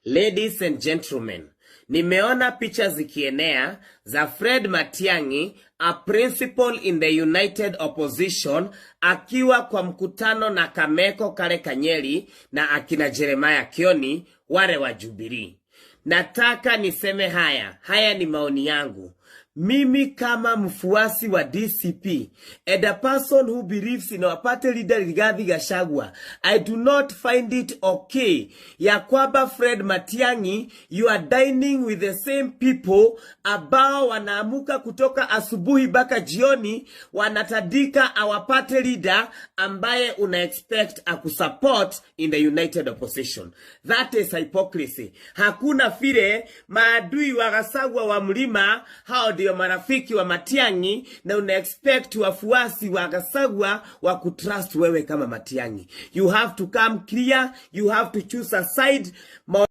Ladies and gentlemen, nimeona picha zikienea za Fred Matiang'i, a principal in the United Opposition, akiwa kwa mkutano na Kameko Kale Kanyeri na akina Jeremiah Kioni, wale wa Jubilee. Nataka niseme haya ni maoni yangu. Mimi kama mfuasi wa DCP and a person who believes in our party leader Rigathi Gachagua, I do not find it okay ya kwamba Fred Matiang'i, you are dining with the same people ambao wanaamuka kutoka asubuhi mpaka jioni wanatadika our party leader ambaye una expect akusupport in the United Opposition. That is hypocrisy. Hakuna vile maadui wa Gachagua wa mlima hao ndio marafiki wa Matiang'i na una expect wafuasi wa Gachagua wa kutrust wewe kama Matiang'i. You have to come clear, you have to choose a side.